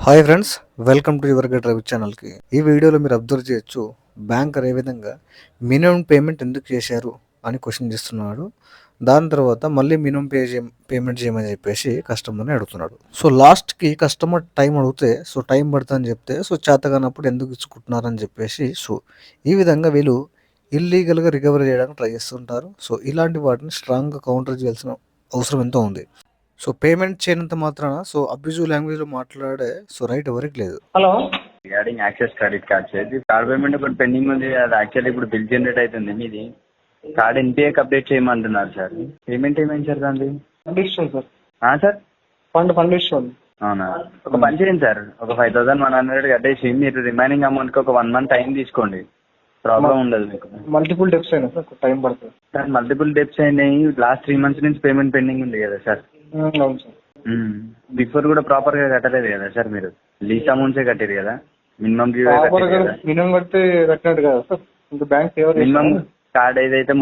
Hi friends, welcome to your get Ravi ఛానల్కి. ఈ వీడియోలో మీరు అబ్జర్వ్ చేయొచ్చు, బ్యాంకర్ ఏ విధంగా మినిమం పేమెంట్ ఎందుకు చేశారు అని క్వశ్చన్ చేస్తున్నాడు. దాని తర్వాత మళ్ళీ మినిమం పేమెంట్ చేయమని చెప్పేసి కస్టమర్ని అడుగుతున్నాడు. సో లాస్ట్కి కస్టమర్ టైం అడిగితే టైం పడుతుందని చెప్తే చేతగానప్పుడు ఎందుకు ఇచ్చుకుంటున్నారని చెప్పేసి ఈ విధంగా వీళ్ళు ఇల్లీగల్గా రికవరీ చేయడానికి ట్రై చేస్తుంటారు. ఇలాంటి వాటిని స్ట్రాంగ్గా కౌంటర్ చేయాల్సిన అవసరం ఎంతో ఉంది. పేమెంట్ చేయనంత మాత్రాన అబ్యూజివ్ లాంగ్వేజ్ లో మాట్లాడే రైట్ ఎవరికి లేదు. Hello, regarding access credit card చేసి కార్డ్ పేమెంట్ ఒకటి పెండింగ్ ఉంది. అది యాక్చువల్లీ ఇప్పుడు బిల్ జనరేట్ అవుతుంది. మీది కార్డ్ ఎన్పిఏకి అప్డేట్ చేయమంటున్నారు సార్. పేమెంట్ ఏమైంది సార్ దాన్ని? Fund issue sir. Sir fund issue. అవునా, ఒక పని చేయండి సార్, ఒక 5100 కట్టేసి మీరు రిమైనింగ్ అమౌంట్కి ఒక 1 month టైం తీసుకోండి. ప్రాబ్లం ఉండదు మీకు. మల్టిపుల్ డెప్స్ అయినా సార్, టైం పడుతుంది సార్. మల్టిపుల్ డెప్స్ అయినాయి. లాస్ట్ 3 months నుంచి పేమెంట్ పెండింగ్ ఉంది కదా సార్. అవును సార్. బిఫోర్ కూడా ప్రాపర్ గా కట్టలేదు కదా సార్. మీరు లీస్ అమౌంట్సే కట్టారు కదా. మినిమం మినిమం కడితే కట్టినట్టు కదా సార్. ఇంకా బ్యాంక్ మినిమం కార్డ్ ఏదైతే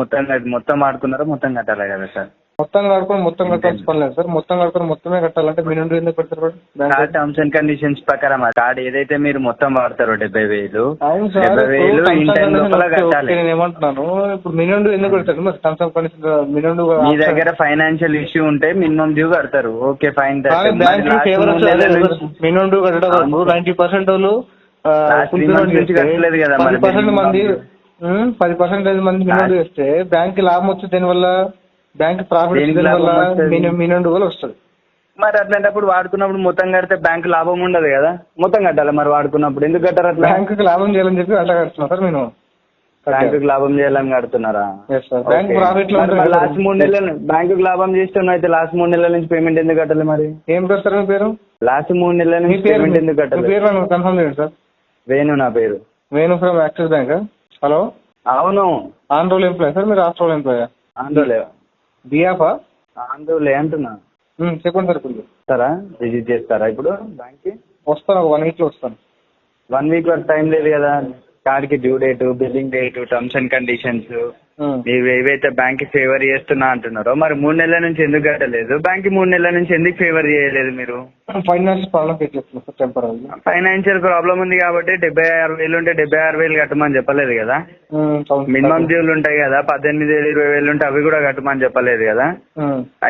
మొత్తం వాడుకున్నారో మొత్తం కట్టాలి కదా సార్. మొత్తం కట్టుకొని మొత్తం కట్టాల్సిన పని లేదు సార్. మొత్తం కట్టుకొని మొత్తమే కట్టాలంటే మినిమం ఎందుకు పెడతారు? కార్డ్ టర్మ్స్ అండ్ కండిషన్స్ ప్రకారం ఆ కార్డ్ ఏదైతే మీరు మొత్తం వాడతారో 70,000 అవును సార్. 70,000 ఇన్ టైం లోపల కట్టాలి. నేను ఏమంటున్నాను, ఇప్పుడు మినిమం ఎందుకు పెడతారు? మరి టర్మ్స్ అండ్ కండిషన్స్ మినిమం మీ దగ్గర ఫైనాన్షియల్ ఇష్యూ ఉంటే మినిమం డ్యూ కడతారు. Okay fine. మినిమం డ్యూ కట్టడం 90% వాళ్ళు కట్టలేదు కదా. 10% మంది 10% మంది మినిమం డ్యూ చేస్తే బ్యాంక్ లాభం వచ్చి దీనివల్ల బ్యాంక్ ప్రాఫిట్ మినిమం డ్యూ వల్ల వస్తుంది. మరి అట్లాంటప్పుడు వాడుకున్నప్పుడు మొత్తం కడితే బ్యాంక్ లాభం ఉండదు కదా. మొత్తం కట్టాలి మరి వాడుకున్నప్పుడు. ఎందుకు కట్టారు అట్లా? బ్యాంకు లాభం చేయాలని చెప్పి అట్లా కడుతున్నా సార్. నేను బ్యాంకు లాభం చేయాలని కడుతున్నారా? బ్యాంక్ ప్రాఫిట్ లో లాస్ట్ 3 నెలలు బ్యాంకు లాభం చేస్తున్నా అయితే లాస్ట్ 3 నెలల నుంచి పేమెంట్ ఎందుకు కట్టాలి మరి? ఏం పేరు సార్ మీ పేరు? లాస్ట్ 3 నెలల నుంచి పేమెంట్ ఎందుకు కట్టాలి? పేరు కన్ఫర్మ్ చేయండి సార్. వేణు నా పేరు. Venu from Axis bank. Hello, అవును. On roll employee sir. మీరు ఆఫ్ రోల్ ఎంప్లాయ్? ఆందోళే బియాఫా? ఆందోళే అంటున్నా. చెప్పండి సార్. ఇప్పుడు సరే, విజిట్ చేస్తారా ఇప్పుడు బ్యాంక్ కి? వస్తాను, ఒక 1 week లో వస్తాను. 1 week వరకు టైం లేదు కదా. కార్డ్ కి due date, billing date, terms and conditions మీరు ఏవైతే బ్యాంక్ కి ఫేవర్ చేస్తున్నా అంటున్నారో మరి 3 నెలల నుంచి ఎందుకు కట్టలేదు? బ్యాంక్ కి 3 నెలల నుంచి ఎందుకు ఫేవర్ చేయలేదు మీరు? ఫైనాన్షియల్ ప్రాబ్లం ఫేస్ చేస్తున్నా సార్ టెంపరీ. ఫైనాన్షియల్ ప్రాబ్లం ఉంది కాబట్టి 76,000 ఉంటే 76,000 కట్టమని చెప్పలేదు కదా. మినిమం డ్యూలు ఉంటాయి కదా, 18,000 20,000 ఉంటే అవి కూడా కట్టమని చెప్పలేదు కదా.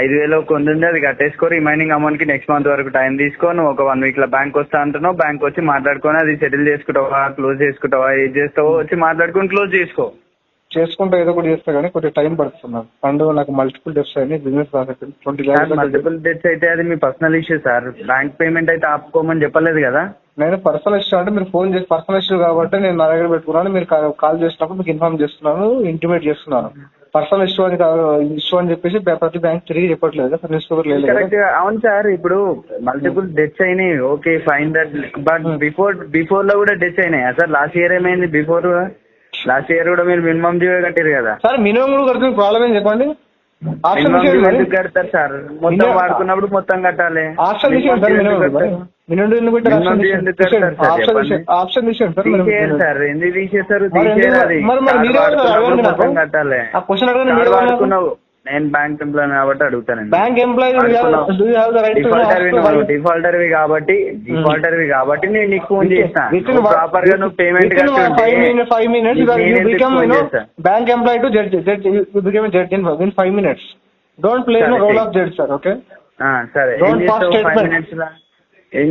5,000 కొంది ఉంది, అది కట్టేసుకో. రిమైనింగ్ అమౌంట్ కి నెక్స్ట్ మంత్ వరకు టైం తీసుకొని ఒక 1 week లో బ్యాంక్ వస్తా అంటున్నావు. బ్యాంక్ వచ్చి మాట్లాడుకొని అది సెటిల్ చేసుకుంటావా, క్లోజ్ చేసుకుంటావా, ఏది చేస్తావో వచ్చి మాట్లాడుకొని క్లోజ్ చేసుకుంటా ఏదో కూడా చేస్తా కానీ కొద్దిగా టైం పడుతున్నారు. ఫండ్ నాకు మల్టిపుల్ డెప్స్ అయినాయి. బిజినెస్ మల్టిపుల్ డెట్స్ అయితే అది మీ personal issue sir. Bank payment అయితే ఆపుకోమని చెప్పలేదు కదా. నేను పర్సనల్ ఇష్యూ అంటే మీరు ఫోన్ చేసి పర్సనల్ ఇష్యూ కాబట్టి నేను నా దగ్గర పెట్టుకున్నాను. మీరు కాల్ చేసినప్పుడు మీకు ఇన్ఫార్మ్ చేస్తున్నాను, ఇంటిమేట్ చేస్తున్నాను. పర్సనల్ ఇష్యూ అని చెప్పేసి ప్రతి బ్యాంక్ తిరిగి చెప్పట్లేదు సార్. న్యూస్ పేపర్ లేదు. అవును సార్, ఇప్పుడు మల్టిపుల్ డెత్స్ అయినాయి. Okay fine that. But before లో కూడా డెత్స్ అయినాయి సార్. లాస్ట్ ఇయర్ ఏమైంది? లాస్ట్ ఇయర్ కూడా మీరు మినిమం డ్యూ కట్టారు కదా సార్. మినిమం కూడా కడుతుంది. ప్రాబ్లం ఏం చెప్పండి? ఎందుకు కడతారు సార్? మొత్తం వాడుకున్నప్పుడు మొత్తం కట్టాలి. ఆప్షన్ తీసేయండి సార్. సార్ ఎందుకు తీసేస్తారు? మొత్తం కట్టాలి. వాడుకున్నావు. నేను బ్యాంక్ ఎంప్లాయ్ కాబట్టి అడుగుతానండి. బ్యాంక్ ఎంప్లాయ్ డిఫాల్టర్వి కాబట్టి నేను నీకు ఫోన్ చేస్తాను. ప్రాపర్ గా నువ్వు payment bank employ to judge in 5 minutes. Don't play role of judge sir. Okay సరే. ఏం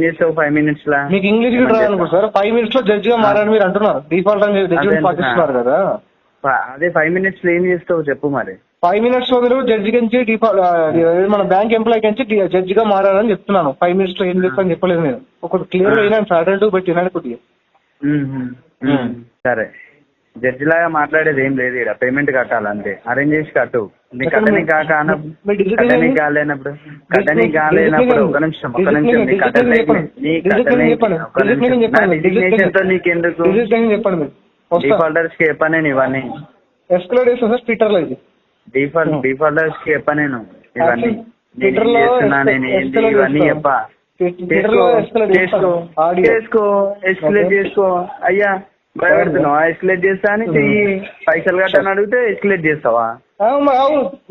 చేస్తావు 5 minutes లా? మీకు ఇంగ్లీష్ రాదనుకో సార్. 5 minutes లో జడ్జ్ గా మారని మీరు అంటున్నారు. డిఫాల్ట్ అని జడ్జిమెంట్ పాటిస్తున్నారు కదా. అదే 5 minutes లో ఏం చేస్తావు చెప్పు మరి. 5 minutes లో మీరు జడ్జి నుంచి మన బ్యాంక్ ఎంప్లాయ్ నుంచి జడ్జి గా మారాలని చెప్తున్నాను. 5 minutes లో ఏం చేస్తాను చెప్పలేదు నేను. ఒక క్లియర్ గా అయినా సాటర్డే పెట్టి వినాలి కొద్దిగా. సరే, జడ్జి లాగా మాట్లాడేది ఏం లేదు. ఇక్కడ పేమెంట్ కట్టాలంటే అరేంజ్ చేసి కట్టు. నీ కట్టనికి కాలేనప్పుడు ఒక నిమిషం నీకెందుకు? చెప్పండి. డిఫాల్టర్స్ కి చెప్పాను నేను ఇవన్నీ. ఎస్కలేట్ చేస్తాను సార్ ట్విట్టర్ లో. ఇది డిఫాల్టర్స్ కి చెప్పా నేను ఇవన్నీ. ఇవన్నీ చెప్పా. ఎస్కలేట్ చేసుకో. అయ్యా భయపెడుతున్నావా? ఎస్కలేట్ చేస్తా అని చెయ్యి. పైసలు కట్టని అడిగితే ఎస్కలేట్ చేస్తావా?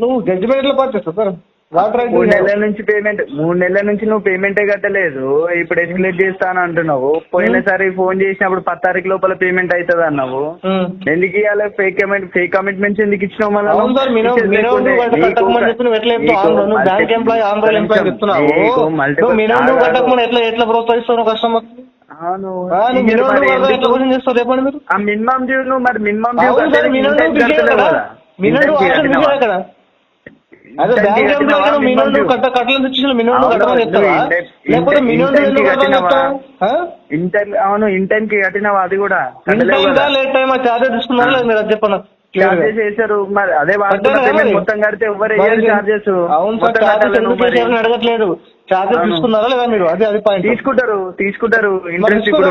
నువ్వు జడ్జిమెంట్ లో పాస్ చేస్తావు సార్. వాట్ రైట్ 3 నెలల నుంచి పేమెంట్ 3 నెలల నుంచి నువ్వు పేమెంటే కట్టలేదు. ఇప్పుడు ఎస్కలేట్ చేస్తాను అంటున్నావు. పోయినసారి ఫోన్ చేసినప్పుడు 10 తారీఖు లోపల పేమెంట్ అవుతుంది అన్నావు. ఎందుకు ఇవ్వాలి? ఫేక్ కమిట్మెంట్స్ ఎందుకు ఇచ్చినావు? మళ్ళీ అవును సార్, కట్టకమని చెప్పి నువ్వు ఎట్లా చెప్తావు? బ్యాంక్ ఎంప్లాయీ ఆంధ్ర ఎంప్లాయీ చెప్తున్నావు. ఎట్లా ప్రోత్సహిస్తావు కస్టమర్? ఎట్లా క్వశ్చన్ చేస్తారు చెప్పండి మీరు? ఆ మినిమం డ్యూ నువ్వు మరి మినిమం డ్యూ అదే బ్యాంక్ ఎంప్లాయీ మినిమం డ్యూ కట్టలేని సిచ్యువేషన్ మినిమం డ్యూ కట్టమని చెప్తావా? లేకపోతే మినిమం డ్యూ ఎందుకు కట్టమని చెప్తావా? అవును, ఇన్ టైం కి కట్టినావా? అది కూడా లేట్ టైం చార్జెస్ తీసుకున్నారా లేదు మీరు? అది చెప్పండి. చార్జెస్ చేశారు మరి. అదే మొత్తం కడితే ఎవరు చార్జెస్? అవును సార్, చార్జెస్ ఎందుకు చేశారని అడగట్లేదు. చార్జెస్ తీసుకున్నారా లేదా మీరు? అది అది పాయింట్. తీసుకుంటారు ఇంట్రెస్ట్. ఇప్పుడు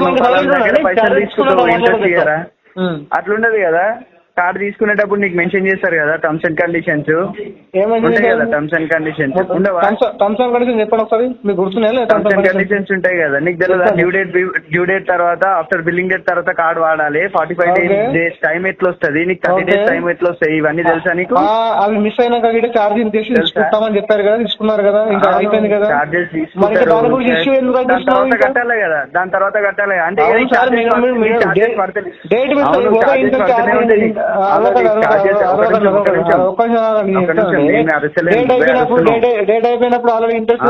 పైసలు తీసుకుంటారా? అట్లుండదు కదా. కార్డు తీసుకునేటప్పుడు నీకు మెన్షన్ చేస్తారు కదా టర్మ్స్ అండ్ కండిషన్స్. ఉంటాయి కదా టర్మ్స్ అండ్ కండిషన్స్. ఉండవా? టర్మ్స్ అండ్ కండిషన్స్ చెప్పండి ఒకసారి, మీకు గుర్తున్నాయా? టర్మ్స్ అండ్ కండిషన్స్ ఉంటాయి కదా, నీకు తెలియదా? డ్యూ డేట్ తర్వాత ఆఫ్టర్ బిల్లింగ్ డేట్ తర్వాత కార్డు వాడాలి. 45 days టైం ఎట్లా వస్తుంది, నీకు 30 days టైం ఎట్లా వస్తాయి, ఇవన్నీ తెలుసా నీకు? అవి మిస్ అయినాక ఛార్జ్ తీసుకుంటామని చెప్పారు కదా, తీసుకున్నారు కదా, ఇంకా అయిపోయింది కదా. చార్జెస్ కట్టాలి కదా, దాని తర్వాత కట్టాలి. అంటే డేట్ అయిపోయినప్పుడు ఆల్రెడీ ఇంట్రెస్ట్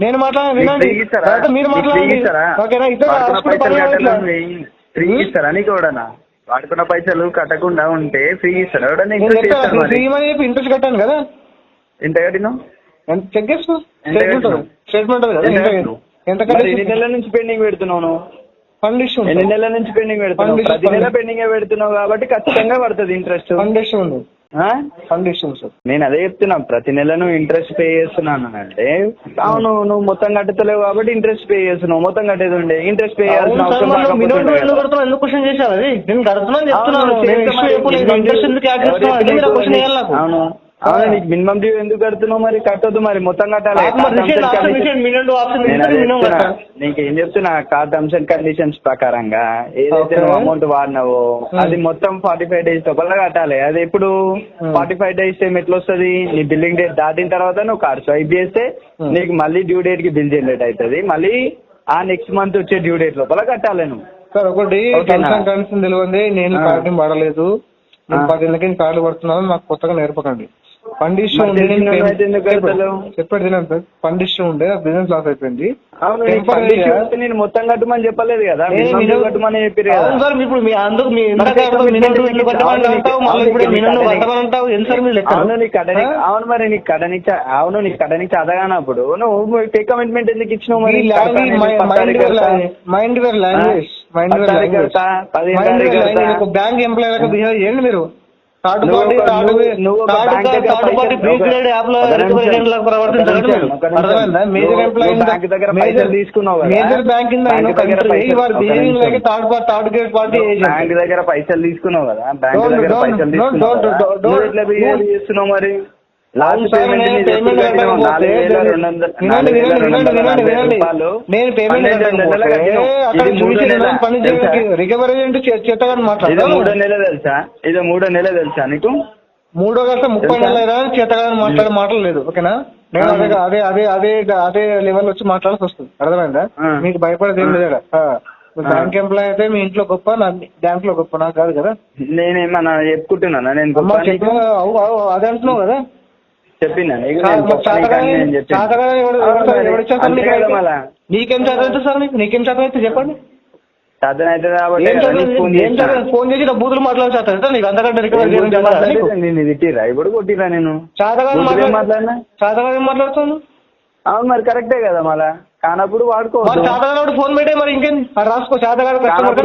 నేను మాట్లాడాను వినండి, మీరు మాట్లాడండి. ఓకేనా? ఫ్రీ ఇస్తారా నీకు ఎవడన్నా? వాడుకున్న పైసలు కట్టకుండా ఉంటే ఫ్రీ ఇస్తారా ఎవడన్నా? ఇంట్రెస్ట్ కట్టాను కదా. ఎంత కట్టినావు? చెక్ చేసుకో, స్టేట్మెంట్ కదా. ఎంత ఎన్ని నెలల నుంచి పెండింగ్ పెడుతున్నావు? Fund issue. ఎన్ని నెలల నుంచి పెండింగ్ పెడుతున్నావు? ప్రతి నెల పెండింగ్ పెడుతున్నావు కాబట్టి ఖచ్చితంగా పడుతుంది ఇంట్రెస్ట్. ఫండ్ ఇష్యూ ఉంది. Fund issue sir. నేను అదే చెప్తున్నా, ప్రతి నెల నువ్వు ఇంట్రెస్ట్ పే చేస్తున్నాను అంటే అవును, నువ్వు మొత్తం కట్టలేవు కాబట్టి ఇంట్రెస్ట్ పే చేస్తున్నావు. మొత్తం కట్టేది ఉండే ఇంట్రెస్ట్ పే చేయాల్సిన అవసరం. అవును అవును, నీకు మినిమం డ్యూ ఎందుకు కడుతున్నావు? మరి కట్టొద్దు, మరి మొత్తం కట్టాలి. నీకేం చెప్తున్నా, కార్డ్ టర్మ్స్ అండ్ కండిషన్స్ ప్రకారంగా ఏదైతే నువ్వు అమౌంట్ వాడినావో అది మొత్తం 45 days లోపల కట్టాలి. అది ఇప్పుడు 45 days టైం ఎట్లా వస్తుంది? నీ బిల్లింగ్ డేట్ దాటిన తర్వాత నువ్వు కార్డ్ స్వైప్ చేస్తే నీకు మళ్ళీ డ్యూ డేట్ కి బిల్ జనరేట్ అవుతుంది. మళ్ళీ ఆ నెక్స్ట్ మంత్ వచ్చే డ్యూ డేట్ లోపల కట్టాలి నువ్వు. సార్ ఒకటి కండిషన్ తెలియంది, నేను కార్డు వాడలేదు, నేను 10 ఏళ్ళకి కార్డు పడుతున్నాను, నాకు కొత్తగా నేర్పకండి. ఫండ్ ఇష్యూ ఉండే చెప్పాడు తిన్నాను సార్. ఫండ్ ఇష్యూ ఉండే, బిజినెస్ లాస్ అయిపోయింది. నేను మొత్తం కట్టమని చెప్పలేదు కదా, కట్టమని చెప్పారు కదా. ఇప్పుడు మీ అందరూ అవును మరి నీకు కట్టనికి చదవనప్పుడు నువ్వు టేక్ కమిట్మెంట్ ఎందుకు ఇచ్చినావు? మరి mind your language, bank employee behave చేయండి మీరు. Third party pre grade app లో major employee major bank in third grade party bank దగ్గర పైసలు తీసుకున్నావు కదా, బ్యాంక్ దగ్గర పైసలు చేస్తున్నావు. మరి నేను పేమెంట్ రికవరీ చేతగాని మాట్లాడతా. 3 నెలలు తెలుసా? ఇది 3వ నెల తెలుసా నీకు? 3వ గంట 30 నెలలు చేతగాని మాట్లాడే మాటలు లేదు. ఓకేనా? నేను అదే అదే అదే అదే లెవెల్ వచ్చి మాట్లాడాల్సి వస్తుంది. అర్థమైందా? మీకు భయపడేది ఏం లేదు. బ్యాంక్ ఎంప్లాయ్ అయితే మీ ఇంట్లో గొప్ప, నా బ్యాంక్ లో గొప్ప, నాకు కాదు కదా. నేనేమన్నా చెప్పుకుంటున్నానా? నేను అదే అంటున్నావు కదా. చెప్పినా నీకేం చదువుతుంది సార్? నీకేం చదువుతుంది చెప్పండి. ఫోన్ చేసి బూతులు మాట్లాడుతా నీకు అంతకంటే రికవరీ తిట్టిరా? ఇప్పుడు కొట్టిరా? నేను చాతగానే మాట్లాడుతాను. అవును మరి కరెక్టే కదా. మళ్ళా కానప్పుడు వాడుకోవచ్చు. చాతగాడు ఫోన్ పెట్టే మరి ఇంకేం రాసుకో. చాతగాడు కస్టమర్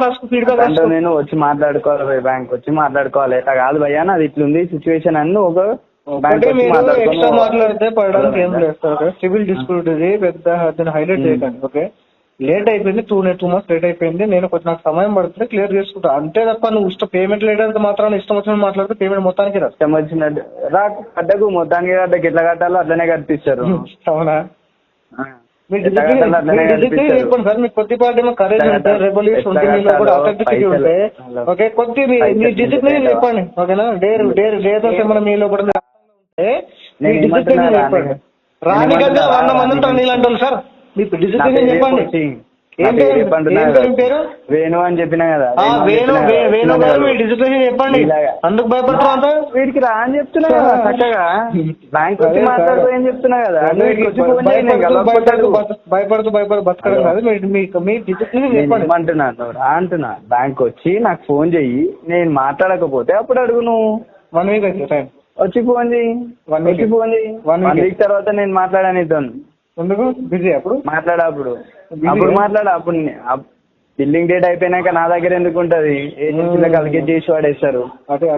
రాసుకో, ఫీడ్బ్యాక్ రాసుకో. నేను వచ్చి మాట్లాడుకోవాలి, బ్యాంక్ వచ్చి మాట్లాడుకోవాలి. ఇట్లా కాదు భయ్యా, నాది ఇట్లుంది సిచ్యువేషన్ అని ఒక ఎక్స్ట్రా మాట్లాడితే పడడానికి ఏం లేదు. సివిల్ డిస్ప్యూట్ ఇది పెద్ద హైలైట్ చేయకండి. ఓకే, లేట్ అయిపోయింది, 2 months లేట్ అయిపోయింది, నేను కొంచెం నాకు సమయం పడుతుంది, క్లియర్ చేసుకుంటా అంతే తప్ప నువ్వు పేమెంట్ లేట్ అయితే మాత్రం ఇష్టం వచ్చినట్టు మాట్లాడితే పేమెంట్ మొత్తానికి రాదు. ఇష్టం వచ్చినట్టు కట్టకు, మొత్తానికి కట్టకు, ఎట్లా కట్టాలో అట్లనే కట్టిస్తారు. అవునా? ఆ. మీరు ఎట్లా కట్టాలో అట్లనే కట్టిస్తారు. చెప్పండి సార్, మీకు కొద్దిపాటి ఏమో కరేజ్ ఉంటే, రెవల్యూషన్ ఉంటే, మీలో కూడా అథెంటిసిటీ ఉంటే, ఓకే, కొద్ది మీ డిసిప్లిన్ చెప్పండి, ఓకేనా? డేర్ ఏమన్నా మీలో కూడా ఉంటే మీ డిసిప్లిన్ చెప్పండి. రాని కంటే 100 మంది ఉంటారు నీలాంటి వాళ్ళు సార్. మీ డిసిప్లిన్ చెప్పండి. ఏం పేరు? వేణు అని చెప్పినా కదా. వేణు గారు మీ డిసిప్లిన్ చెప్పండి. అందుకు భయపడతారు అంతా. వీడికి రా అని చెప్తున్నా కదా చక్కగా, బ్యాంక్ వచ్చి మాట్లాడుతూ ఏం చెప్తున్నా కదా. భయపడుతూ బతకడం కాదు, మీ డిసిప్లిన్ చెప్పండి. అంటున్నా బ్యాంక్ వచ్చి నాకు ఫోన్ చెయ్యి, నేను మాట్లాడకపోతే అప్పుడు అడుగు. నువ్వు 1 week అయితే టైం వచ్చి ఫోన్ చెయ్యి, వచ్చి ఫోన్ చెయ్యి. 1 week తర్వాత నేను మాట్లాడాను నీతో. ఎందుకు బిజీ? అప్పుడు మాట్లాడప్పుడు అప్పుడు బిల్లింగ్ డేట్ అయిపోయినాక నా దగ్గర ఎందుకు ఉంటది? ఏజెన్సీలకు అలికేట్ చేసి వాడేస్తారు.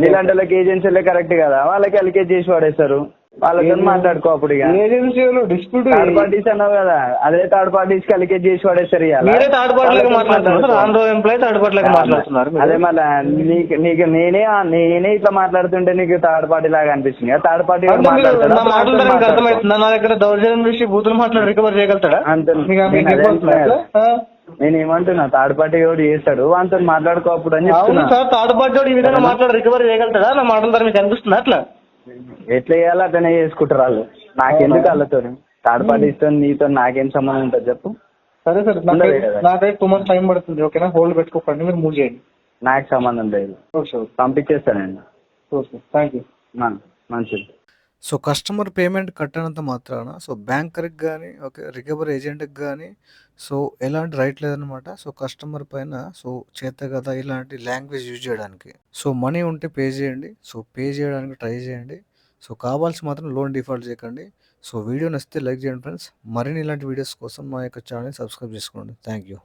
ఇలాంటి వాళ్ళకి ఏజెన్సీలే కరెక్ట్ కదా, వాళ్ళకి అలికేట్ చేసి వాడేస్తారు. వాళ్ళతో మాట్లాడుకో. అప్పుడు ఏజెన్సీలో డిస్ప్యూట్ థర్డ్ పార్టీస్ అన్నావు కదా, అదే థర్డ్ పార్టీస్ కి అలికేట్ చేసి వాడేస్తారు. మీరే థర్డ్ పార్టీలకు మాట్లాడుతున్నారు, ఆన్ రోడ్ ఎంప్లాయీ థర్డ్ పార్టీలకు మాట్లాడుతున్నారు. అదే మళ్ళీ నీకు నేనే ఇట్లా మాట్లాడుతుంటే నీకు థర్డ్ పార్టీ లాగా అనిపిస్తుంది. థర్డ్ పార్టీ అర్థమవుతుందా? నా దగ్గర దౌర్జన్యం చూసి బూతులు మాట్లాడి రికవర్ చేయగలుగుతాడా? నేను ఏమంటున్నా, థర్డ్ పార్టీ కూడా చేస్తాడు, వాళ్ళతో మాట్లాడుకో అప్పుడు అని చెప్తున్నా. సార్, థర్డ్ పార్టీ ఈ విధంగా మాట్లాడి రికవర్ చేయగలుగుతాడా? నా మాటల ద్వారా మీకు అనిపిస్తుందా? అట్లా ఎట్లా చేయాలో అట్లనే చేసుకుంటారు వాళ్ళు. నాకెందుకు వాళ్ళతో? థర్డ్ పార్టీతో నీతో నాకేం సంబంధం ఉంటుంది చెప్పు? సరే సార్, నాకైతే 2 months టైం పడుతుంది, ఓకేనా? హోల్డ్ పెట్టుకోకండి, మీరు మూవ్ చేయండి. నాకు సంబంధం లేదు, పంపించేస్తానండి. Thank you. మంచిది. సో కస్టమర్ పేమెంట్ కట్టనంత మాత్రాన సో బ్యాంకర్కి కానీ ఓకే రికవరీ ఏజెంట్కి కానీ సో ఎలాంటి రైట్ లేదనమాట. సో కస్టమర్ పైన సో చేత కదా ఇలాంటి లాంగ్వేజ్ యూజ్ చేయడానికి. సో మనీ ఉంటే పే చేయండి, సో పే చేయడానికి ట్రై చేయండి. సో కావాల్సి మాత్రం లోన్ డిఫాల్ట్ చేయకండి. సో వీడియో నచ్చితే లైక్ చేయండి ఫ్రెండ్స్. మరిన్ని ఇలాంటి వీడియోస్ కోసం మా యొక్క ఛానల్ సబ్స్క్రైబ్ చేసుకోండి. Thank you.